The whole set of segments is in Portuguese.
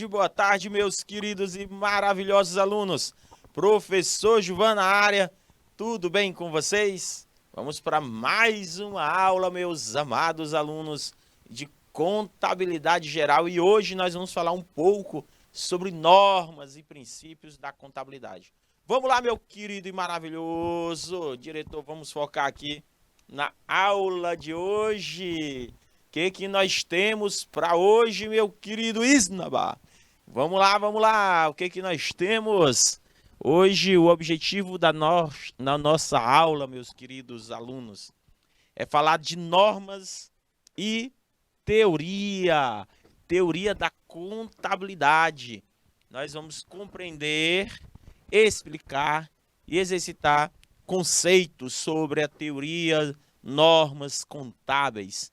boa tarde, meus queridos e maravilhosos alunos. Professor Gilvan na área, tudo bem com vocês? Vamos para mais uma aula, meus amados alunos de contabilidade geral, e hoje nós vamos falar um pouco sobre normas e princípios da contabilidade. Vamos lá, meu querido e maravilhoso diretor, vamos focar aqui na aula de hoje. O que nós temos para hoje, meu querido Isnaba? Vamos lá. O que nós temos? Hoje, o objetivo na nossa aula, meus queridos alunos, é falar de normas e teoria. Teoria da contabilidade. Nós vamos compreender, explicar e exercitar conceitos sobre a teoria, normas contábeis.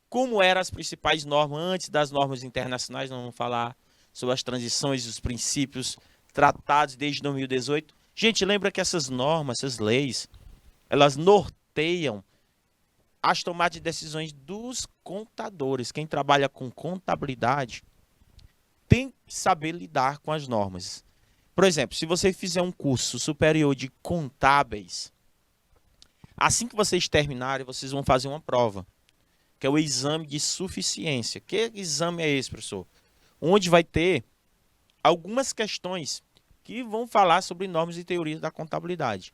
Como eram as principais normas antes das normas internacionais, nós vamos falar sobre as transições e os princípios tratados desde 2018. Gente, lembra que essas normas, essas leis, elas norteiam as tomadas de decisões dos contadores. Quem trabalha com contabilidade tem que saber lidar com as normas. Por exemplo, se você fizer um curso superior de contábeis, assim que vocês terminarem, vocês vão fazer uma prova, que é o exame de suficiência. Que exame é esse, professor? Onde vai ter algumas questões que vão falar sobre normas e teorias da contabilidade.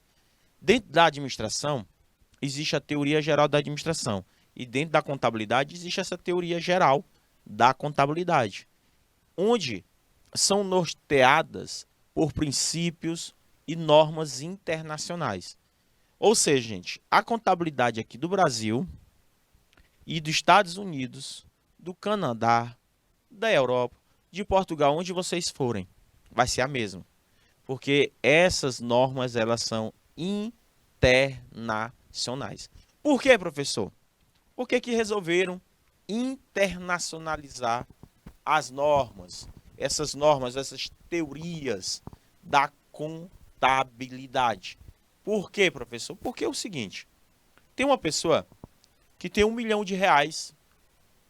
Dentro da administração, existe a teoria geral da administração. E dentro da contabilidade, existe essa teoria geral da contabilidade, onde são norteadas por princípios e normas internacionais. Ou seja, gente, a contabilidade aqui do Brasil e dos Estados Unidos, do Canadá, da Europa, de Portugal, onde vocês forem, vai ser a mesma. Porque essas normas, elas são internacionais. Por quê, professor? Por que resolveram internacionalizar as normas? Essas normas, essas teorias da contabilidade. Por quê, professor? Porque é o seguinte, tem uma pessoa que tem R$ 1 milhão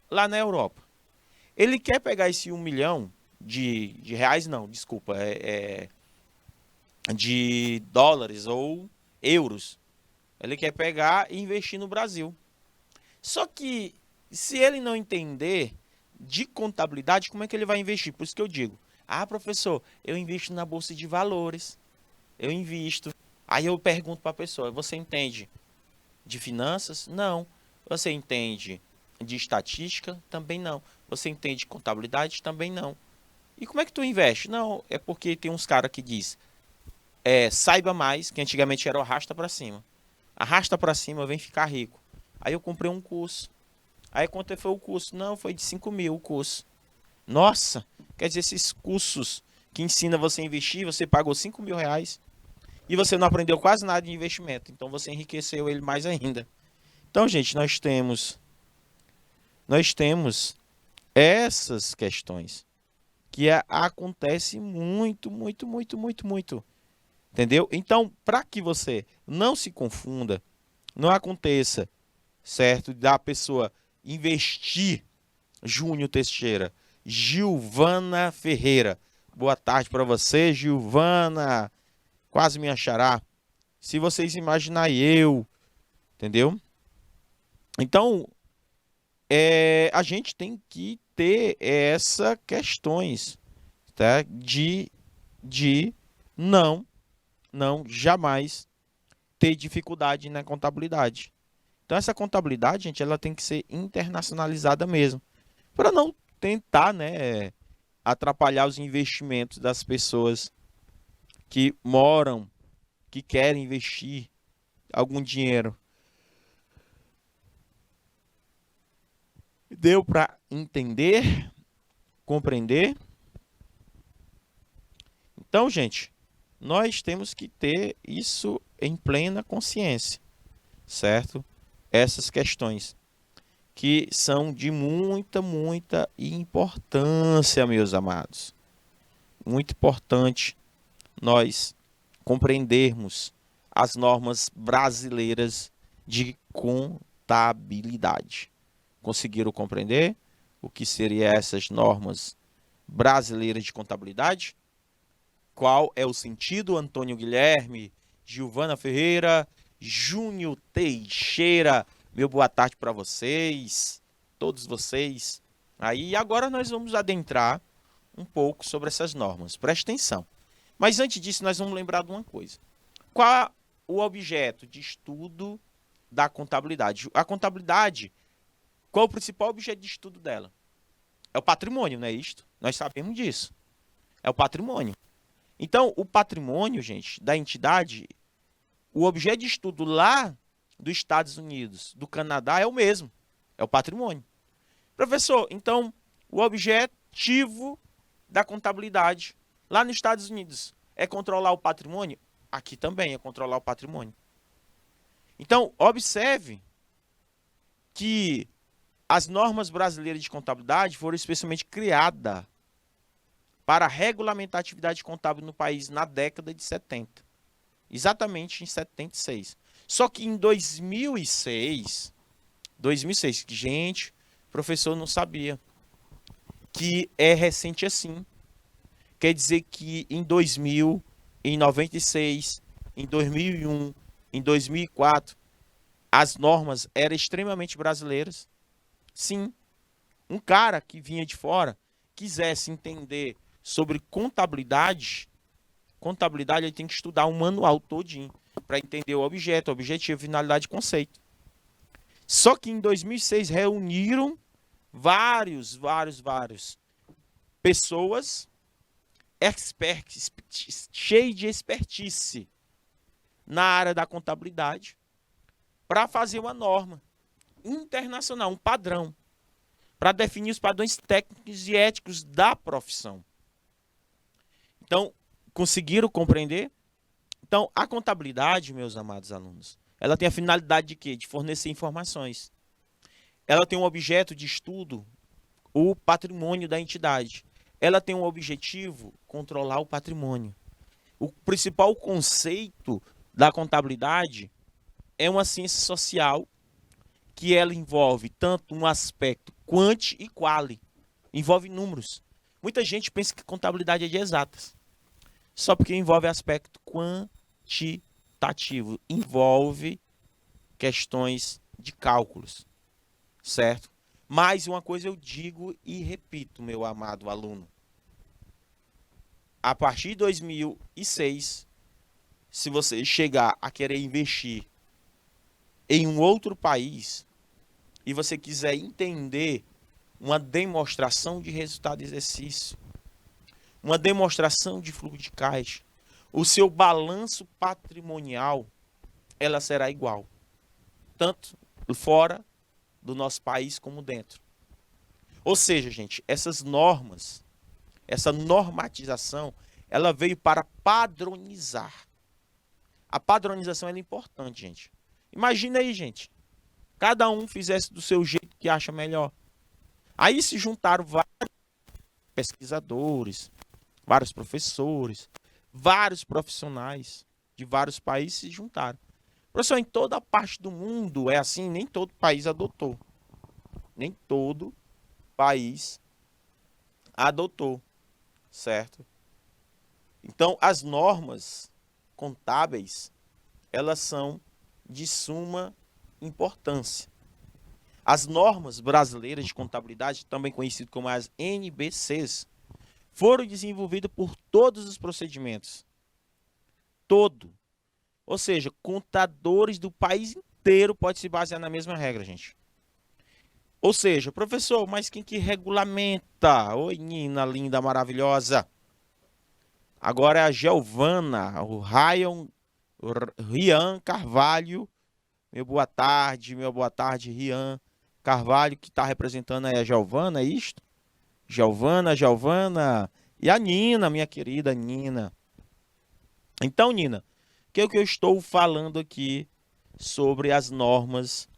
lá na Europa. Ele quer pegar esse 1 milhão de reais, não, desculpa, de dólares ou euros. Ele quer pegar e investir no Brasil. Só que, se ele não entender de contabilidade, como é que ele vai investir? Por isso que eu digo, professor, eu invisto na Bolsa de Valores, eu invisto. Aí eu pergunto para a pessoa, você entende de finanças? Não. Você entende de estatística? Também não. Você entende de contabilidade? Também não. E como é que tu investe? Não, é porque tem uns caras que diz, saiba mais, que antigamente era o arrasta para cima. Arrasta para cima, vem ficar rico. Aí eu comprei um curso. Aí quanto foi o curso? Não, foi de 5 mil o curso. Nossa, quer dizer, esses cursos que ensina você a investir, você pagou 5 mil reais e você não aprendeu quase nada de investimento. Então você enriqueceu ele mais ainda. Então, gente, nós temos essas questões que acontece muito. Entendeu? Então, para que você não se confunda, não aconteça, certo? Da pessoa investir, Júnior Teixeira, Gilvana Ferreira. Boa tarde para você, Gilvana. Quase me achará. Se vocês imaginarem eu, entendeu? Então, a gente tem que ter essas questões, tá? De não jamais ter dificuldade na contabilidade. Então, essa contabilidade, gente, ela tem que ser internacionalizada mesmo, para não tentar, né, atrapalhar os investimentos das pessoas que moram, que querem investir algum dinheiro. Deu para entender? Compreender? Então, gente, nós temos que ter isso em plena consciência, certo? Essas questões que são de muita importância, meus amados. Muito importante nós compreendermos as normas brasileiras de contabilidade. Conseguiram compreender o que seriam essas normas brasileira de contabilidade? Qual é o sentido? Antônio Guilherme, Gilvana Ferreira, Júnior Teixeira, meu boa tarde para vocês, todos vocês. Aí agora nós vamos adentrar um pouco sobre essas normas, preste atenção. Mas antes disso nós vamos lembrar de uma coisa. Qual é o objeto de estudo da contabilidade? A contabilidade, qual é o principal objeto de estudo dela? É o patrimônio, não é isto? Nós sabemos disso. É o patrimônio. Então, o patrimônio, gente, da entidade, o objeto de estudo lá dos Estados Unidos, do Canadá, é o mesmo. É o patrimônio. Professor, então, o objetivo da contabilidade lá nos Estados Unidos é controlar o patrimônio? Aqui também é controlar o patrimônio. Então, observe que as normas brasileiras de contabilidade foram especialmente criadas para regulamentar a atividade contábil no país na década de 70. Exatamente em 76. Só que em 2006, gente, o professor não sabia que é recente assim. Quer dizer que em 2000, em 96, em 2001, em 2004, as normas eram extremamente brasileiras. Sim, um cara que vinha de fora, quisesse entender sobre contabilidade, ele tem que estudar um manual todinho para entender o objeto, objetivo, finalidade e conceito. Só que em 2006 reuniram várias pessoas cheias de expertise na área da contabilidade para fazer uma norma internacional, um padrão, para definir os padrões técnicos e éticos da profissão. Então, conseguiram compreender? Então, a contabilidade, meus amados alunos, ela tem a finalidade de quê? De fornecer informações. Ela tem um objeto de estudo, o patrimônio da entidade. Ela tem um objetivo, controlar o patrimônio. O principal conceito da contabilidade é uma ciência social que ela envolve tanto um aspecto quanti e quali. Envolve números. Muita gente pensa que contabilidade é de exatas. Só porque envolve aspecto quantitativo. Envolve questões de cálculos. Certo? Mas uma coisa eu digo e repito, meu amado aluno. A partir de 2006, se você chegar a querer investir em um outro país e você quiser entender uma demonstração de resultado de exercício, uma demonstração de fluxo de caixa, o seu balanço patrimonial, ela será igual, tanto fora do nosso país como dentro. Ou seja, gente, essas normas, essa normatização, ela veio para padronizar. A padronização é importante, gente. Imagina aí, gente, cada um fizesse do seu jeito que acha melhor. Aí se juntaram vários pesquisadores, vários professores, vários profissionais de vários países se juntaram. Professor, em toda parte do mundo é assim, nem todo país adotou. Nem todo país adotou, certo? Então, as normas contábeis, elas são de suma importância. As normas brasileiras de contabilidade, também conhecidas como as NBCs, foram desenvolvidas por todos os procedimentos. Todo. Ou seja, contadores do país inteiro podem se basear na mesma regra, gente. Ou seja, professor, mas quem que regulamenta? Oi, Nina, linda, maravilhosa. Agora é a Giovana, o Rian Carvalho. Meu boa tarde, Rian Carvalho, que está representando aí a Giovana, é isto? Giovana. E a Nina, minha querida Nina. Então, Nina, o que eu estou falando aqui sobre as normas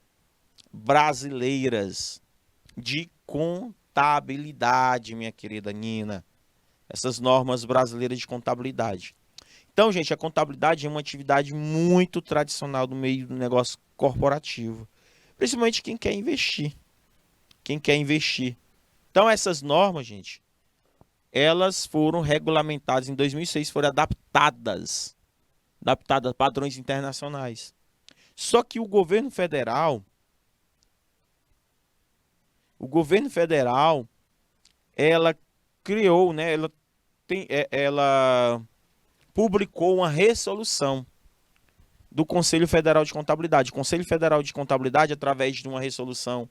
brasileiras de contabilidade, minha querida Nina. Essas normas brasileiras de contabilidade. Então, gente, a contabilidade é uma atividade muito tradicional no meio do negócio corporativo. Principalmente quem quer investir. Então, essas normas, gente, elas foram regulamentadas em 2006, foram adaptadas a padrões internacionais. Só que o governo federal, ela criou, né, ela publicou uma resolução do Conselho Federal de Contabilidade. O Conselho Federal de Contabilidade, através de uma resolução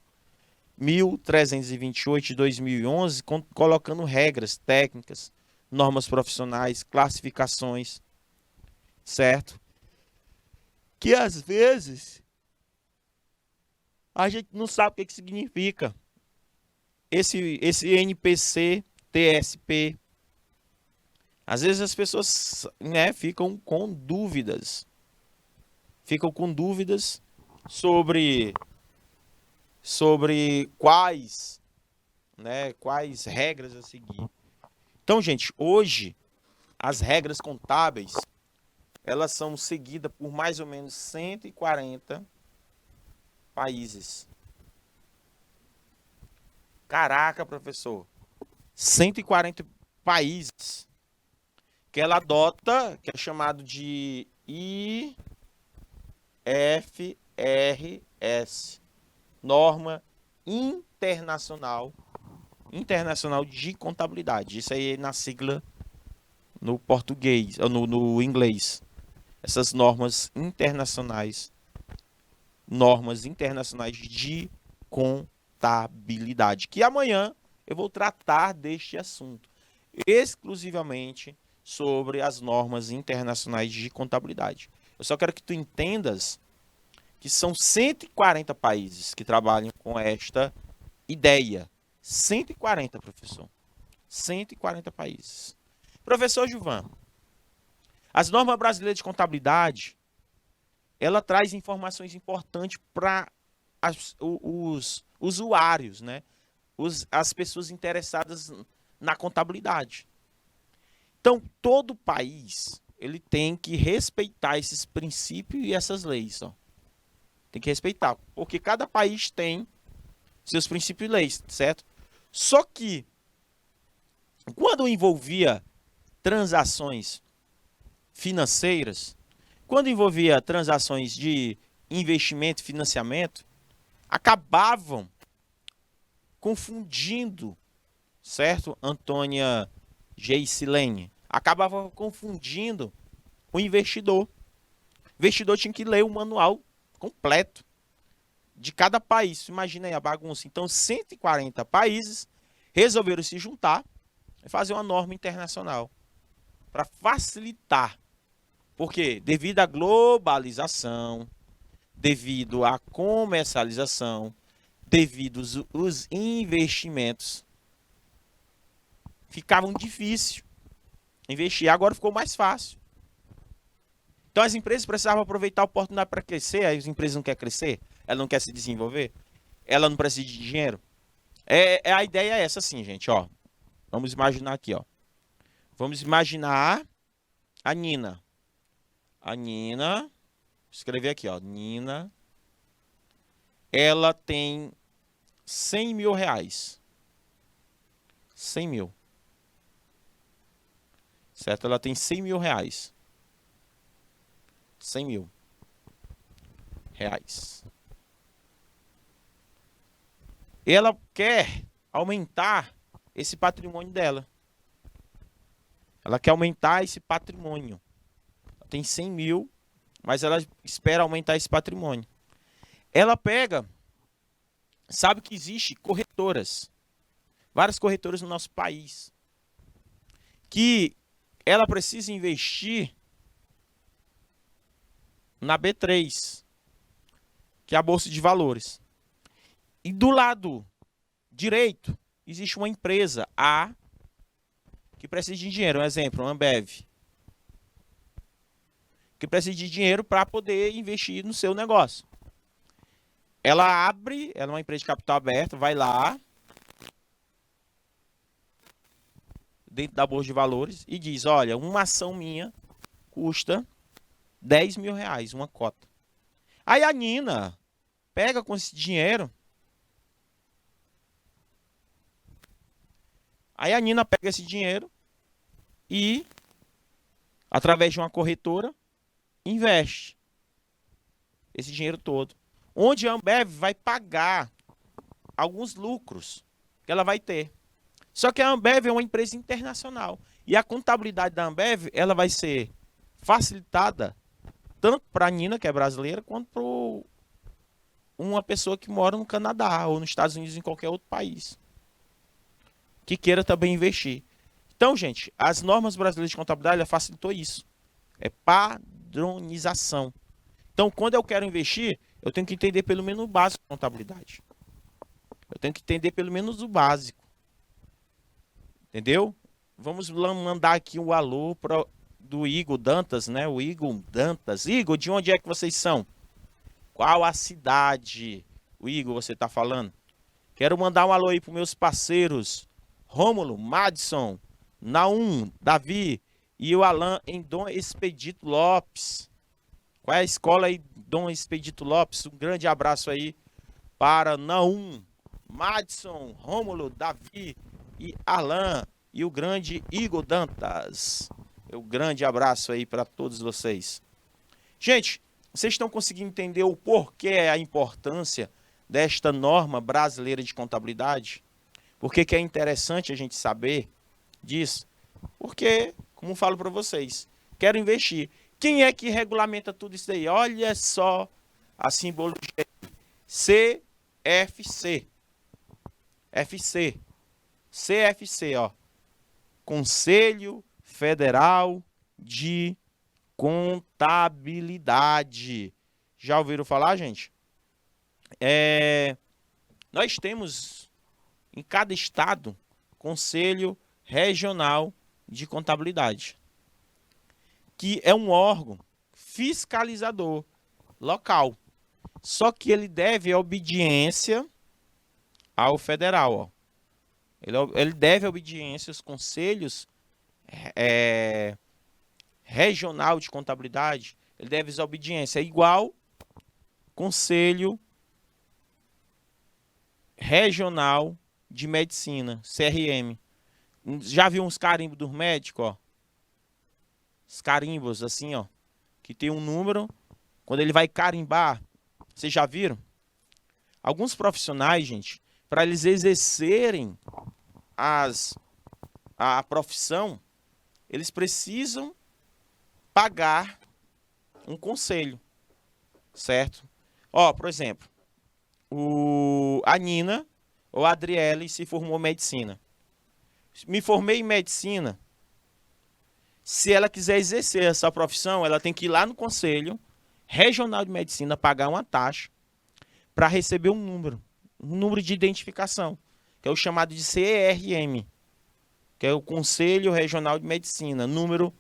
1328 de 2011, colocando regras técnicas, normas profissionais, classificações, certo? Que às vezes a gente não sabe o que significa. Esse NPC, TSP. Às vezes as pessoas, né, ficam com dúvidas. Sobre quais regras a seguir. Então, gente, hoje as regras contábeis, elas são seguidas por mais ou menos 140 países. Caraca, professor. 140 países que ela adota, que é chamado de IFRS, norma internacional de contabilidade. Isso aí é na sigla no português, ou no inglês. Essas normas internacionais de contabilidade. Que amanhã eu vou tratar deste assunto, exclusivamente sobre as normas internacionais de contabilidade. Eu só quero que tu entendas que são 140 países que trabalham com esta ideia. 140, professor. 140 países. Professor Gilvan, as normas brasileiras de contabilidade, ela traz informações importantes para os usuários, né? As pessoas interessadas na contabilidade. Então, todo país, ele tem que respeitar esses princípios e essas leis, ó. Tem que respeitar, porque cada país tem seus princípios e leis, certo? Só que, quando envolvia transações financeiras, quando envolvia transações de investimento e financiamento, acabavam confundindo, certo, Antônia Geissilene? Acabava confundindo o investidor. O investidor tinha que ler o manual completo de cada país. Imagina aí a bagunça. Então, 140 países resolveram se juntar e fazer uma norma internacional para facilitar. Porque devido à globalização, devido à comercialização, devido aos investimentos, ficavam difícil investir. Agora ficou mais fácil. Então as empresas precisavam aproveitar a oportunidade para crescer. As empresas não querem crescer, ela não quer se desenvolver, ela não precisa de dinheiro. A ideia é essa assim, gente, ó. Vamos imaginar aqui, ó. Vamos imaginar a Nina. A Nina, vou escrever aqui, ó. Nina, ela tem 100 mil reais. 100 mil. Certo? Ela tem 100 mil reais. 100 mil reais. Ela quer aumentar esse patrimônio dela. Ela quer aumentar esse patrimônio. Ela tem 100 mil, mas ela espera aumentar esse patrimônio. Ela pega, sabe que existe corretoras, várias corretoras no nosso país, que ela precisa investir na B3, que é a Bolsa de Valores. E do lado direito, existe uma empresa A que precisa de dinheiro. Um exemplo, uma Ambev. Que precisa de dinheiro para poder investir no seu negócio. Ela abre, ela é uma empresa de capital aberto, vai lá, dentro da Bolsa de Valores, e diz, olha, uma ação minha custa 10 mil reais, uma cota. Aí a Nina pega com esse dinheiro, Aí a Nina pega esse dinheiro e, através de uma corretora, investe esse dinheiro todo. Onde a Ambev vai pagar alguns lucros que ela vai ter. Só que a Ambev é uma empresa internacional. E a contabilidade da Ambev, ela vai ser facilitada tanto para a Nina, que é brasileira, quanto para uma pessoa que mora no Canadá ou nos Estados Unidos, em qualquer outro país, que queira também investir. Então, gente, as normas brasileiras de contabilidade facilitou isso. É padronização. Então, quando eu quero investir, eu tenho que entender pelo menos o básico de contabilidade. Eu tenho que entender pelo menos o básico. Entendeu? Vamos mandar aqui um alô do Igor Dantas, né? O Igor Dantas. Igor, de onde é que vocês são? Qual a cidade? O Igor, você está falando? Quero mandar um alô aí para meus parceiros Rômulo, Madison, Naum, Davi e o Alan em Dom Expedito Lopes. Qual é a escola aí, Dom Expedito Lopes? Um grande abraço aí para Naum, Madison, Rômulo, Davi e Alan e o grande Igor Dantas. Um grande abraço aí para todos vocês. Gente, vocês estão conseguindo entender o porquê, a importância desta norma brasileira de contabilidade? Por que é interessante a gente saber disso? Porque, como eu falo para vocês, quero investir. Quem é que regulamenta tudo isso aí? Olha só a simbologia. CFC. CFC, ó. Conselho Federal de Contabilidade. Já ouviram falar, gente? Nós temos em cada estado Conselho Regional de Contabilidade, que é um órgão fiscalizador local. Só que ele deve obediência ao federal, ó. Ele deve obediência aos conselhos regional de contabilidade. Ele deve obediência. É igual Conselho Regional de Medicina, CRM. Já viu uns carimbos dos médicos, ó? Os carimbos assim, ó, que tem um número. Quando ele vai carimbar, vocês já viram? Alguns profissionais, gente, para eles exercerem a profissão, eles precisam pagar um conselho, certo? Ó, por exemplo, a Nina ou a Adriele se formou em medicina. Me formei em medicina. Se ela quiser exercer essa profissão, ela tem que ir lá no Conselho Regional de Medicina, pagar uma taxa para receber um número de identificação, que é o chamado de CRM, que é o Conselho Regional de Medicina, número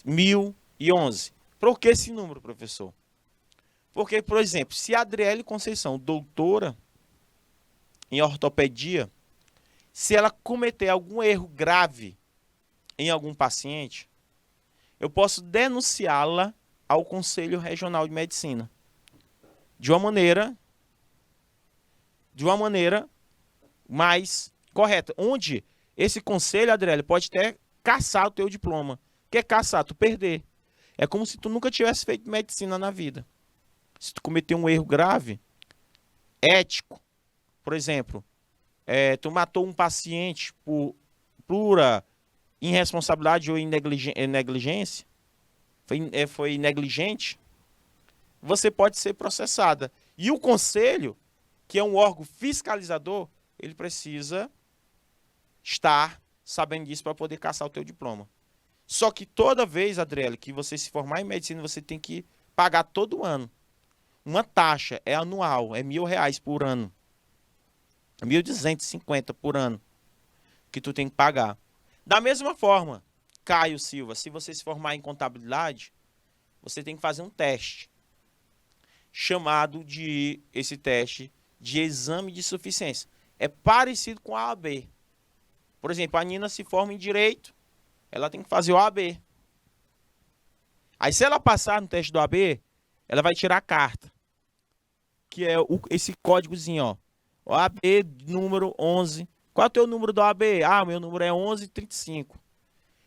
1011. Por que esse número, professor? Porque, por exemplo, se a Adriele Conceição, doutora em ortopedia, se ela cometer algum erro grave em algum paciente, eu posso denunciá-la ao Conselho Regional de Medicina. De uma maneira mais correta. Onde esse conselho, Adriele, pode até caçar o teu diploma. O que é caçar? Tu perder. É como se tu nunca tivesse feito medicina na vida. Se tu cometer um erro grave, ético, por exemplo, tu matou um paciente por pura irresponsabilidade ou negligência, foi negligente, você pode ser processada. E o conselho, que é um órgão fiscalizador, ele precisa estar sabendo disso para poder caçar o teu diploma. Só que toda vez, Adriele, que você se formar em medicina, você tem que pagar todo ano. Uma taxa, é anual, é R$1.000 por ano. 1.250 por ano que tu tem que pagar. Da mesma forma, Caio Silva, se você se formar em contabilidade, você tem que fazer um teste, esse teste de exame de suficiência. É parecido com a OAB. Por exemplo, a Nina se forma em Direito, ela tem que fazer o OAB. Aí se ela passar no teste do OAB, ela vai tirar a carta, que é esse códigozinho, ó. OAB número 11, Qual é o teu número do OAB? Ah, meu número é 1135.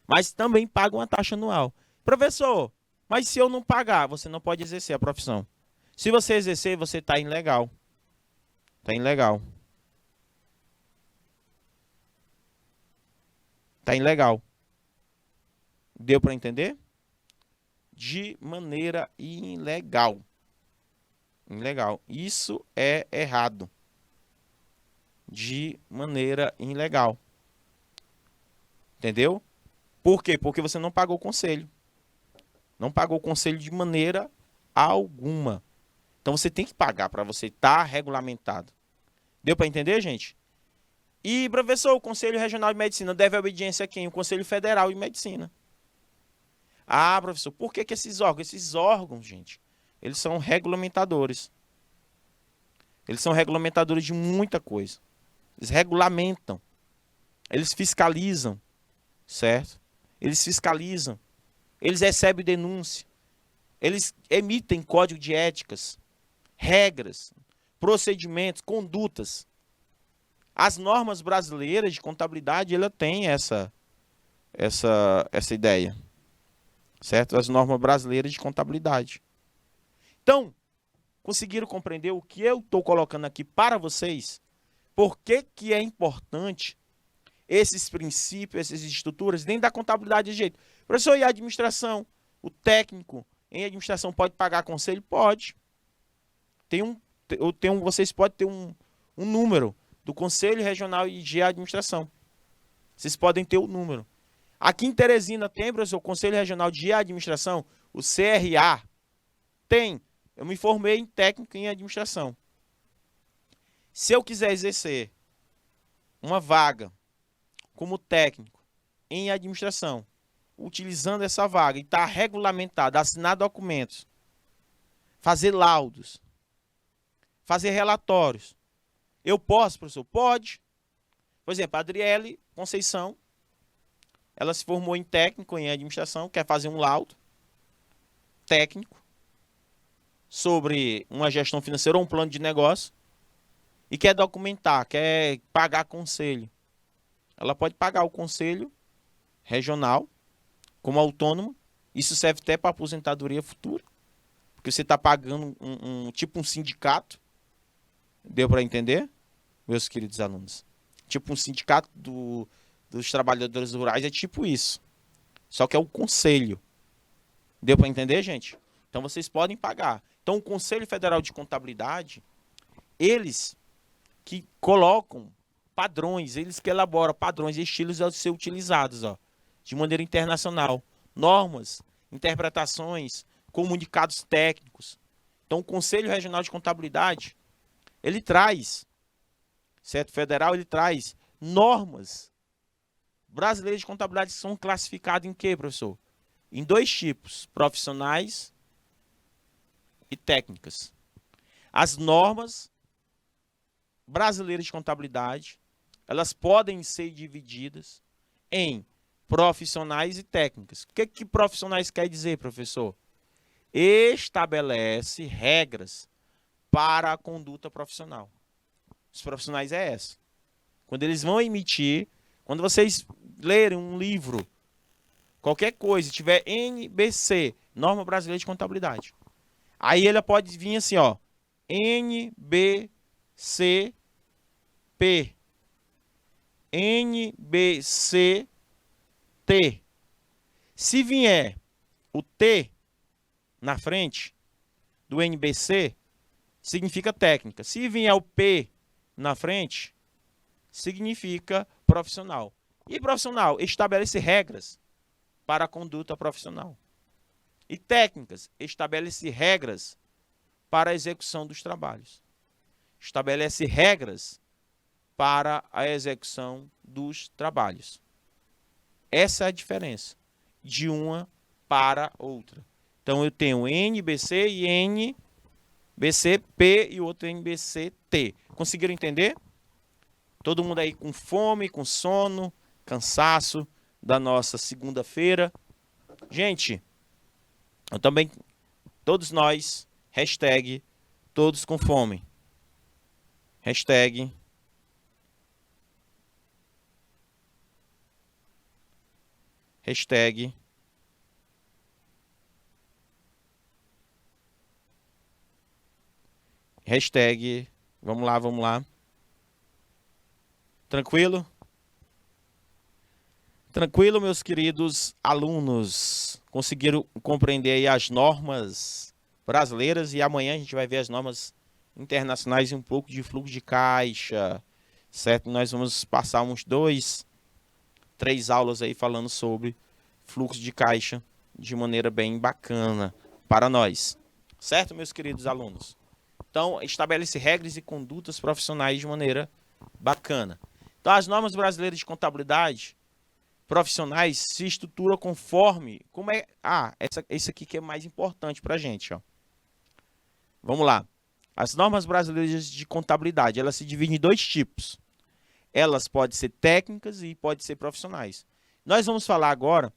Mas também paga uma taxa anual. Professor, mas se eu não pagar, você não pode exercer a profissão. Se você exercer, você está ilegal. Está ilegal. Está ilegal. Deu para entender? De maneira ilegal. Ilegal. Isso é errado. De maneira ilegal. Entendeu? Por quê? Porque você não pagou o conselho. Não pagou o conselho de maneira alguma. Então você tem que pagar para você estar regulamentado. Deu para entender, gente? E, professor, o Conselho Regional de Medicina deve obediência a quem? O Conselho Federal de Medicina. Ah, professor, por que esses órgãos? Esses órgãos, gente, eles são regulamentadores. Eles são regulamentadores de muita coisa. Eles regulamentam. Eles fiscalizam, certo? Eles fiscalizam. Eles recebem denúncia. Eles emitem código de éticas, regras, procedimentos, condutas. As normas brasileiras de contabilidade, ela tem essa ideia, certo? As normas brasileiras de contabilidade. Então, conseguiram compreender o que eu estou colocando aqui para vocês? Por que que é importante esses princípios, essas estruturas dentro da contabilidade de jeito? Professor, e a administração? O técnico em administração pode pagar conselho? Pode. Vocês podem ter um número do Conselho Regional de Administração. Vocês podem ter o número. Aqui em Teresina tem, professor, o Conselho Regional de Administração, o CRA. Tem. Eu me formei em técnico em administração. Se eu quiser exercer uma vaga como técnico em administração, utilizando essa vaga e estar regulamentado, assinar documentos, fazer laudos, fazer relatórios, eu posso, professor? Pode. Por exemplo, a Adriele Conceição, ela se formou em técnico em administração, quer fazer um laudo técnico sobre uma gestão financeira ou um plano de negócio e quer documentar, quer pagar conselho. Ela pode pagar o conselho regional como autônomo. Isso serve até para aposentadoria futura, porque você está pagando tipo um sindicato. Deu para entender, meus queridos alunos? Tipo um sindicato dos trabalhadores rurais, é tipo isso. Só que é o conselho. Deu para entender, gente? Então vocês podem pagar. Então o Conselho Federal de Contabilidade, eles que colocam padrões, eles que elaboram padrões e estilos a ser utilizados, ó, de maneira internacional. Normas, interpretações, comunicados técnicos. Então o Conselho Regional de Contabilidade, ele traz, certo? Federal, ele traz normas brasileiras de contabilidade que são classificadas em quê, professor? Em dois tipos, profissionais e técnicas. As normas brasileiras de contabilidade, elas podem ser divididas em profissionais e técnicas. O que profissionais quer dizer, professor? Estabelece regras para a conduta profissional. Os profissionais é essa. Quando eles vão emitir, quando vocês lerem um livro, qualquer coisa, tiver NBC, Norma Brasileira de Contabilidade, aí ele pode vir assim, ó, NBCP, NBCT. Se vier o T na frente do NBC, significa técnica. Se vier o P na frente, significa profissional. E profissional estabelece regras para a conduta profissional. E técnicas estabelece regras para a execução dos trabalhos. Estabelece regras para a execução dos trabalhos. Essa é a diferença de uma para outra. Então eu tenho NBC e NBCP e outro NBCT. Conseguiram entender? Todo mundo aí com fome, com sono, cansaço da nossa segunda-feira. Gente, eu também, todos nós, hashtag todos com fome. Hashtag Hashtag. Hashtag. Vamos lá, vamos lá. Tranquilo? Tranquilo, meus queridos alunos. Conseguiram compreender aí as normas brasileiras e amanhã a gente vai ver as normas internacionais e um pouco de fluxo de caixa, certo? Nós vamos passar uns 2, 3 aulas aí falando sobre fluxo de caixa de maneira bem bacana para nós, certo, meus queridos alunos? Então, estabelece regras e condutas profissionais de maneira bacana. Então, as normas brasileiras de contabilidade profissionais se estruturam conforme... esse aqui que é mais importante para a gente, ó. Vamos lá. As normas brasileiras de contabilidade, elas se dividem em 2 tipos. Elas podem ser técnicas e podem ser profissionais. Nós vamos falar agora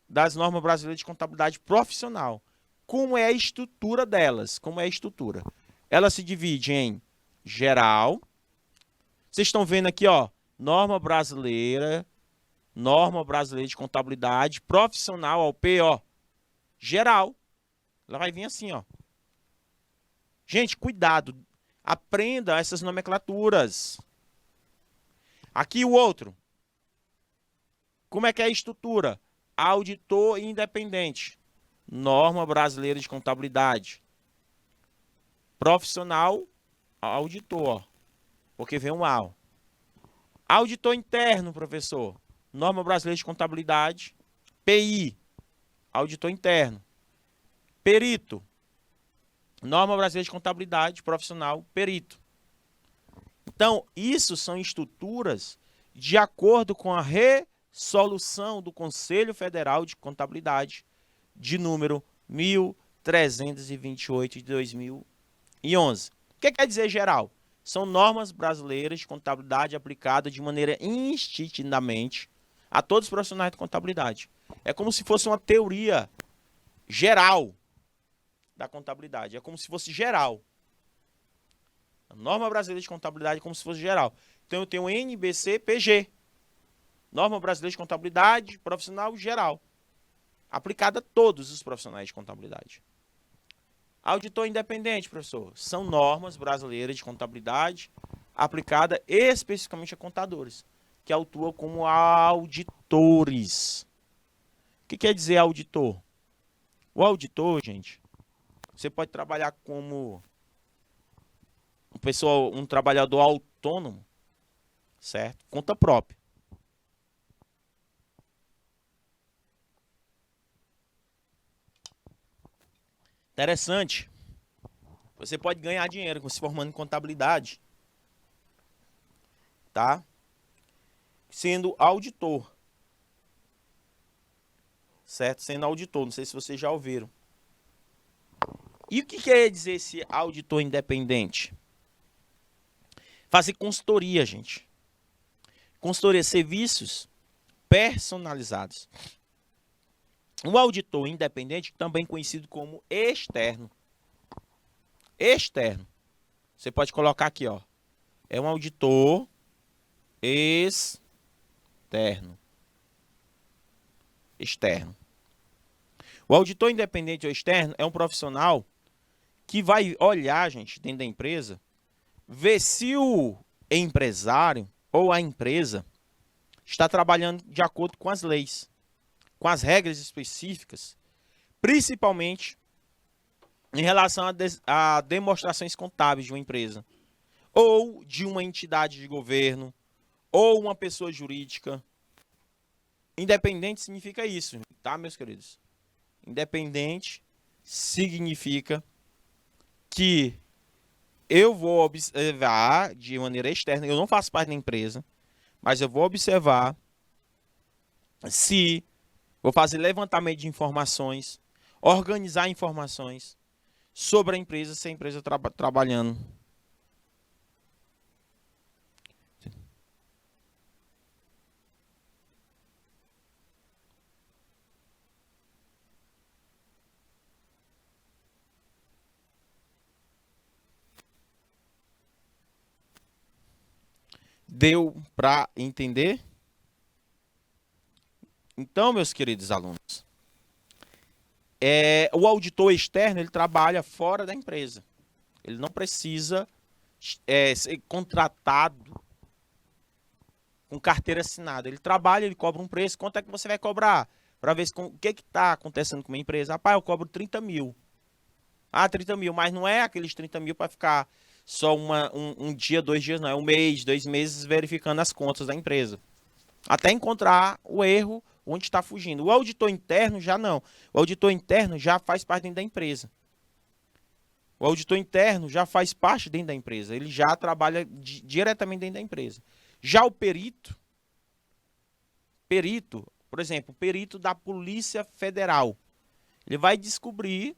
das normas brasileiras de contabilidade profissional. Como é a estrutura delas? Como é a estrutura? Ela se divide em geral. Vocês estão vendo aqui, ó, norma brasileira de contabilidade profissional, ó, P, ó, geral. Ela vai vir assim, ó. Gente, cuidado. Aprenda essas nomenclaturas. Aqui o outro. Como é que é a estrutura? Auditor independente. Norma brasileira de contabilidade. Profissional, auditor. Porque vem um A. Auditor interno, professor. Norma brasileira de contabilidade. PI. Auditor interno. Perito. Norma brasileira de contabilidade profissional. Perito. Então, isso são estruturas de acordo com a resolução do Conselho Federal de Contabilidade de número 1328 de 2011. O que quer dizer geral? São normas brasileiras de contabilidade aplicadas de maneira instintivamente a todos os profissionais de contabilidade. É como se fosse uma teoria geral da contabilidade. É como se fosse geral. A norma brasileira de contabilidade é como se fosse geral. Então eu tenho NBC-PG. Norma brasileira de contabilidade profissional geral. Aplicada a todos os profissionais de contabilidade. Auditor independente, professor. São normas brasileiras de contabilidade aplicada especificamente a contadores, que atuam como auditores. O que quer dizer auditor? O auditor, gente, você pode trabalhar como um trabalhador autônomo, certo? Conta própria. Interessante. Você pode ganhar dinheiro se formando em contabilidade, tá? Sendo auditor, certo? Sendo auditor, não sei se vocês já ouviram. E o que quer dizer esse auditor independente? Fazer consultoria, gente. Consultoria, serviços personalizados. O auditor independente, também conhecido como externo. Externo. Você pode colocar aqui, ó. É um auditor externo. Externo. O auditor independente ou externo é um profissional que vai olhar, gente, dentro da empresa, ver se o empresário ou a empresa está trabalhando de acordo com as leis, com as regras específicas, principalmente em relação a demonstrações contábeis de uma empresa, ou de uma entidade de governo, ou uma pessoa jurídica. Independente significa isso, tá, meus queridos? Independente significa que eu vou observar de maneira externa, eu não faço parte da empresa, mas eu vou observar se vou fazer levantamento de informações, organizar informações sobre a empresa, se a empresa trabalhando. Deu para entender? Então, meus queridos alunos, o auditor externo, ele trabalha fora da empresa. Ele não precisa ser contratado com carteira assinada. Ele trabalha, ele cobra um preço. Quanto é que você vai cobrar? Para ver o que está acontecendo com a empresa. Rapaz, eu cobro 30 mil. Ah, 30 mil, mas não é aqueles 30 mil para ficar só um dia, 2 dias, não. É um mês, 2 meses verificando as contas da empresa. Até encontrar o erro onde está fugindo. O auditor interno já não. O auditor interno já faz parte dentro da empresa. O auditor interno já faz parte dentro da empresa. Ele já trabalha diretamente dentro da empresa. Já o perito, por exemplo, o perito da Polícia Federal, ele vai descobrir,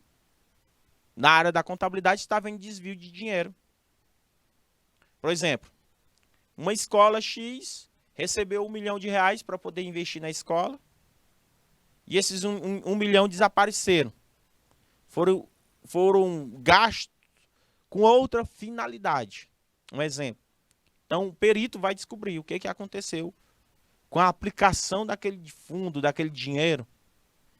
na área da contabilidade, se está havendo desvio de dinheiro. Por exemplo, uma escola X recebeu R$1 milhão para poder investir na escola e esses 1 milhão desapareceram. Foram gastos com outra finalidade. Um exemplo. Então, o perito vai descobrir o que aconteceu com a aplicação daquele fundo, daquele dinheiro,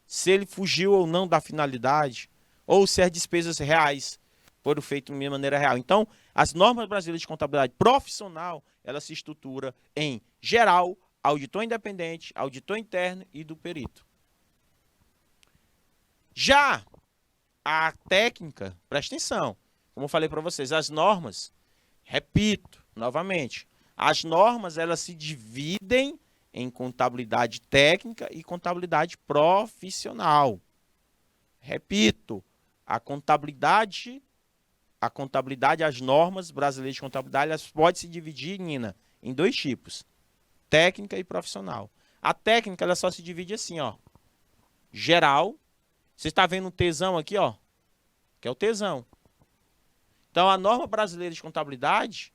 se ele fugiu ou não da finalidade, ou se as despesas reais foram feitas de maneira real. Então, as normas brasileiras de contabilidade profissional, ela se estrutura em geral, auditor independente, auditor interno e do perito. Já a técnica, presta atenção, como eu falei para vocês, as normas, repito novamente, as normas elas se dividem em contabilidade técnica e contabilidade profissional. Repito, a contabilidade, as normas brasileiras de contabilidade, elas podem se dividir, Nina, em 2 tipos, técnica e profissional. A técnica ela só se divide assim, ó, geral. Você está vendo um tesão aqui, ó, que é o tesão. Então, a norma brasileira de contabilidade,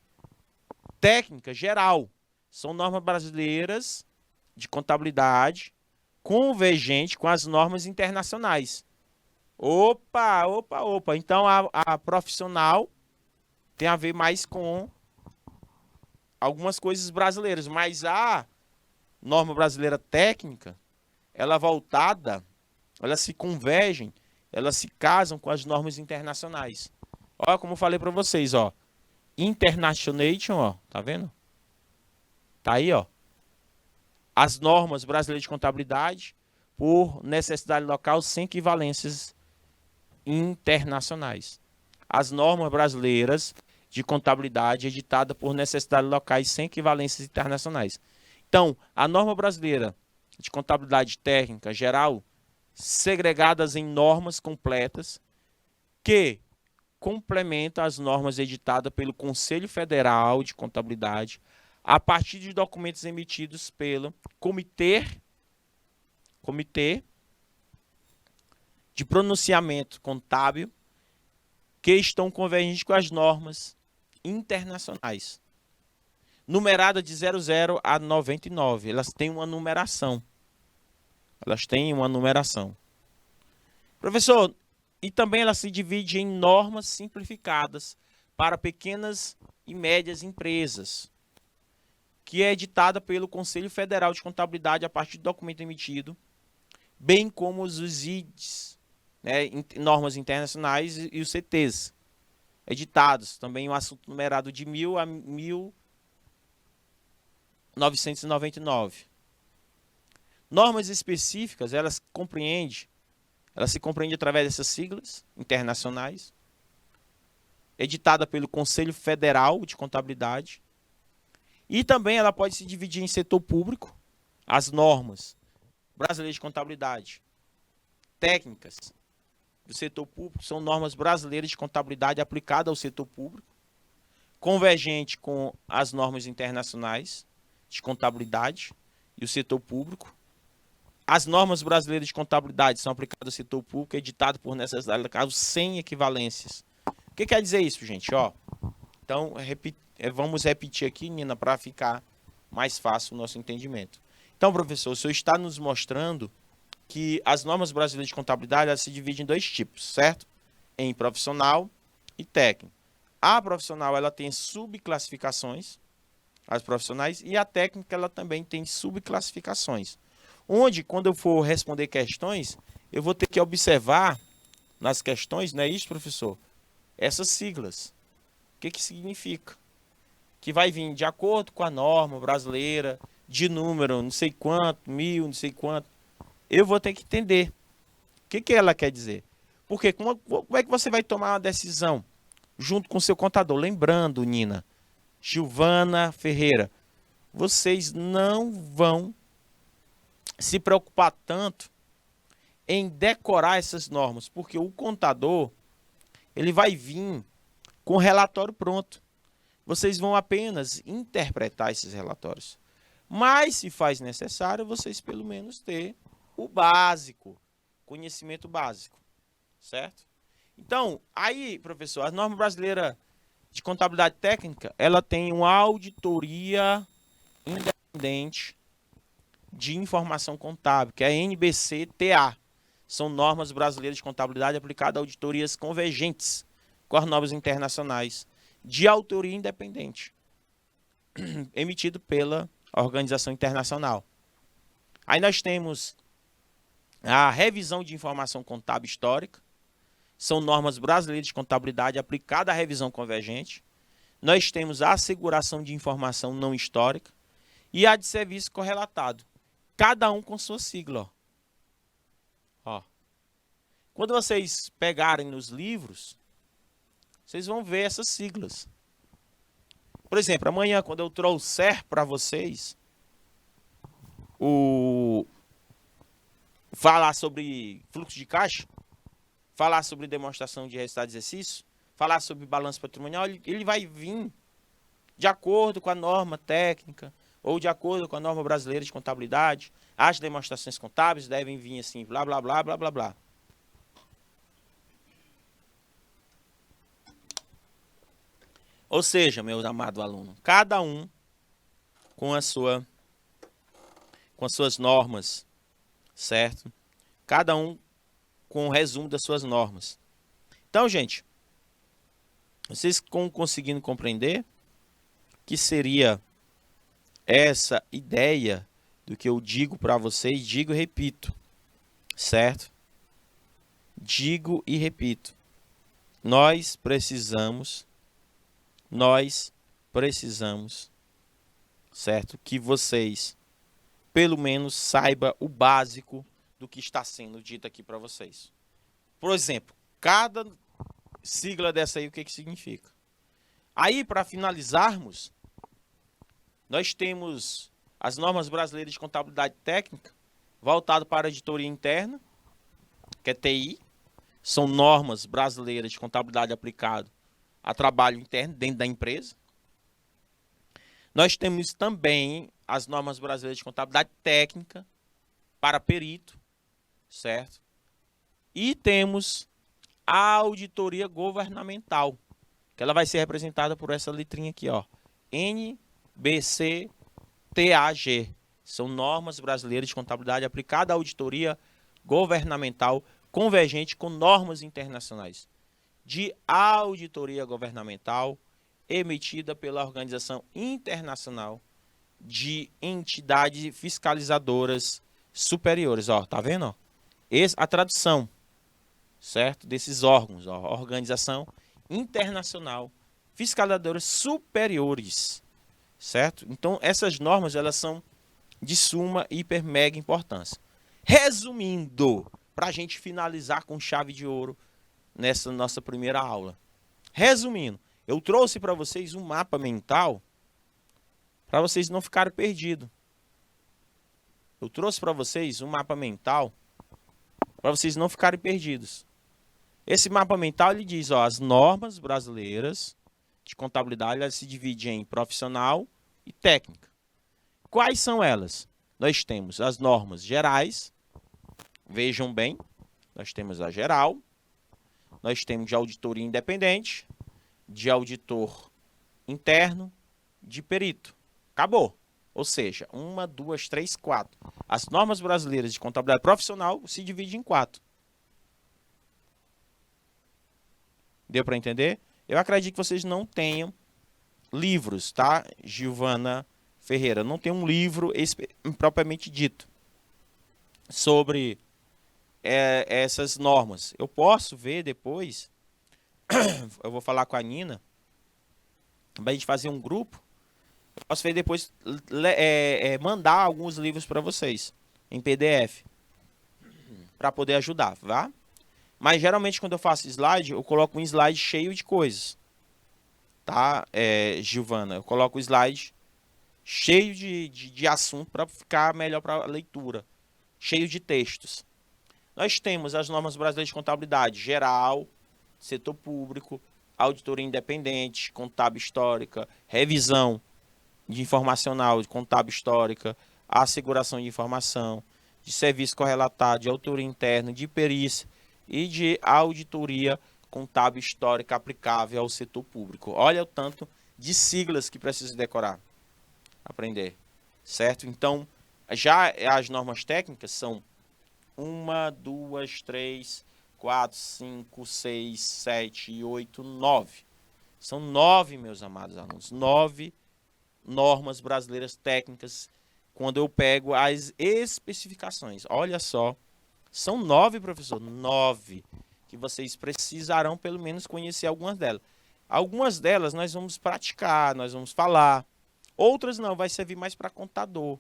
técnica, geral, são normas brasileiras de contabilidade convergente com as normas internacionais. Opa. Então, a profissional tem a ver mais com algumas coisas brasileiras, mas a norma brasileira técnica, ela é voltada, elas se convergem, elas se casam com as normas internacionais. Olha como eu falei para vocês, ó. Internationation, ó, tá vendo? Tá aí, ó. As normas brasileiras de contabilidade por necessidade local sem equivalências internacionais. As normas brasileiras de contabilidade editada por necessidades locais sem equivalências internacionais. Então, a norma brasileira de contabilidade técnica geral, segregadas em normas completas que complementa as normas editadas pelo Conselho Federal de Contabilidade a partir de documentos emitidos pelo Comitê de Pronunciamento Contábil que estão convergentes com as normas internacionais. Numerada de 00 a 99. Elas têm uma numeração. Professor, e também ela se divide em normas simplificadas para pequenas e médias empresas, que é editada pelo Conselho Federal de Contabilidade a partir do documento emitido, bem como os IDs, né, normas internacionais e os CTs, editados, também um assunto numerado de 1000 a 1999. Normas específicas, elas se compreendem através dessas siglas internacionais, editada pelo Conselho Federal de Contabilidade, e também ela pode se dividir em setor público, as normas brasileiras de contabilidade técnicas do setor público são normas brasileiras de contabilidade aplicadas ao setor público, convergente com as normas internacionais de contabilidade e o setor público. As normas brasileiras de contabilidade são aplicadas ao setor público, editado por necessidade local, sem equivalências. O que quer dizer isso, gente? Ó, então, vamos repetir aqui, Nina, para ficar mais fácil o nosso entendimento. Então, professor, o senhor está nos mostrando que as normas brasileiras de contabilidade elas se dividem em 2 tipos, certo? Em profissional e técnico. A profissional ela tem subclassificações, as profissionais, e a técnica ela também tem subclassificações. Onde, quando eu for responder questões, eu vou ter que observar nas questões, não é isso, professor? Essas siglas. O que que significa? Que vai vir de acordo com a norma brasileira, de número, não sei quanto, 1000, não sei quanto. Eu vou ter que entender. O que que ela quer dizer? Porque como é que você vai tomar uma decisão junto com o seu contador? Lembrando, Nina, Giovana Ferreira, vocês não vão se preocupar tanto em decorar essas normas, porque o contador, ele vai vir com o relatório pronto. Vocês vão apenas interpretar esses relatórios. Mas, se faz necessário, vocês pelo menos ter o básico, conhecimento básico, certo? Então, aí, professor, a norma brasileira de contabilidade técnica, ela tem uma auditoria independente de informação contábil, que é a NBC-TA. São normas brasileiras de contabilidade aplicadas a auditorias convergentes com as normas internacionais de autoria independente, emitido pela organização internacional. Aí nós temos a revisão de informação contábil histórica, são normas brasileiras de contabilidade aplicada à revisão convergente. Nós temos a asseguração de informação não histórica e a de serviço correlatado, cada um com sua sigla. Ó. Quando vocês pegarem nos livros, vocês vão ver essas siglas. Por exemplo, amanhã, quando eu trouxer para vocês falar sobre fluxo de caixa, falar sobre demonstração de resultado de exercício, falar sobre balanço patrimonial, ele vai vir de acordo com a norma técnica ou de acordo com a norma brasileira de contabilidade. As demonstrações contábeis devem vir assim, blá, blá, blá, blá, blá, blá. Ou seja, meu amado aluno, cada um com as suas normas, certo? Cada um com o resumo das suas normas. Então, gente, vocês estão conseguindo compreender que seria essa ideia do que eu digo para vocês, digo e repito, certo? Digo e repito. Nós precisamos, certo? Que vocês, pelo menos, saibam o básico do que está sendo dito aqui para vocês. Por exemplo, cada sigla dessa aí, o que que significa? Aí, para finalizarmos, nós temos as normas brasileiras de contabilidade técnica, voltado para a editoria interna, que é TI. São normas brasileiras de contabilidade aplicado a trabalho interno dentro da empresa. Nós temos também as normas brasileiras de contabilidade técnica para perito, certo? E temos a auditoria governamental, que ela vai ser representada por essa letrinha aqui, ó, NBC-TAG. São normas brasileiras de contabilidade aplicada à auditoria governamental convergente com normas internacionais de auditoria governamental emitida pela Organização Internacional de Entidades Fiscalizadoras Superiores. Ó, tá vendo? Ó? A tradução, certo? Desses órgãos, ó, Organização Internacional Fiscalizadoras Superiores, certo? Então, essas normas, elas são de suma, hiper, mega importância. Resumindo, para a gente finalizar com chave de ouro nessa nossa primeira aula. Resumindo, eu trouxe para vocês um mapa mental para vocês não ficarem perdidos. Eu trouxe para vocês um mapa mental para vocês não ficarem perdidos. Esse mapa mental, ele diz, ó, as normas brasileiras de contabilidade, elas se dividem em profissional e técnica. Quais são elas? Nós temos as normas gerais, vejam bem, nós temos a geral, nós temos de auditoria independente, de auditor interno, de perito. Acabou. Ou seja, 1, 2, 3, 4. As normas brasileiras de contabilidade profissional se dividem em 4. Deu para entender? Eu acredito que vocês não tenham livros, tá? Giovana Ferreira, não tem um livro propriamente dito. sobre essas normas. Eu posso ver depois, eu vou falar com a Nina, para a gente fazer um grupo. Eu posso ver depois, mandar alguns livros para vocês, em PDF, para poder ajudar, tá? Mas geralmente quando eu faço slide, eu coloco um slide cheio de coisas, tá, Giovana? Eu coloco o slide cheio de assunto para ficar melhor para a leitura, cheio de textos. Nós temos as normas brasileiras de contabilidade geral, setor público, auditoria independente, contábil histórica, revisão de informacional, de contábil histórica, asseguração de informação, de serviço correlatado, de autoria interna, de perícia e de auditoria contábil histórica aplicável ao setor público. Olha o tanto de siglas que precisa decorar, aprender, certo? Então, já as normas técnicas são 1, 2, 3, 4, 5, 6, 7, 8, 9. São 9, meus amados alunos. 9 normas brasileiras técnicas quando eu pego as especificações. Olha só, são 9, professor, 9, que vocês precisarão pelo menos conhecer algumas delas. Algumas delas nós vamos praticar, nós vamos falar. Outras não, vai servir mais para contador,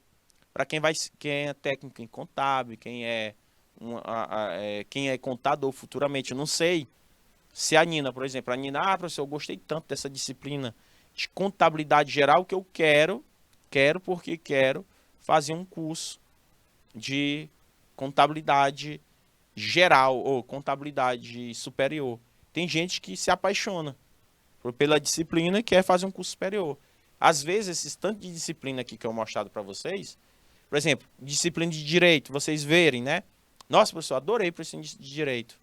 para quem é técnico em contábil, quem é contador futuramente. Eu não sei se a Nina, por exemplo, professor, eu gostei tanto dessa disciplina de contabilidade geral que eu quero porque quero fazer um curso de contabilidade geral ou contabilidade superior. Tem gente que se apaixona pela disciplina e quer fazer um curso superior. Às vezes, esses tantos de disciplina aqui que eu mostrado para vocês, por exemplo, disciplina de direito, vocês verem, né? Nossa, professor, adorei para esse de direito.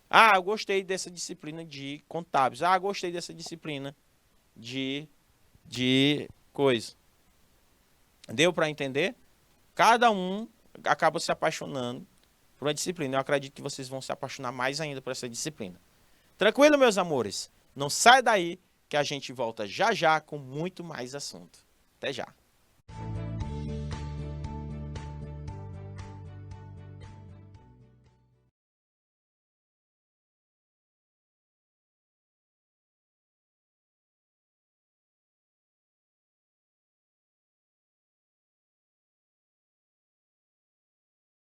Ah, eu gostei dessa disciplina de contábeis. Ah, gostei dessa disciplina de coisa. Deu para entender? Cada um acaba se apaixonando por uma disciplina. Eu acredito que vocês vão se apaixonar mais ainda por essa disciplina. Tranquilo, meus amores? Não sai daí que a gente volta já já com muito mais assunto. Até já.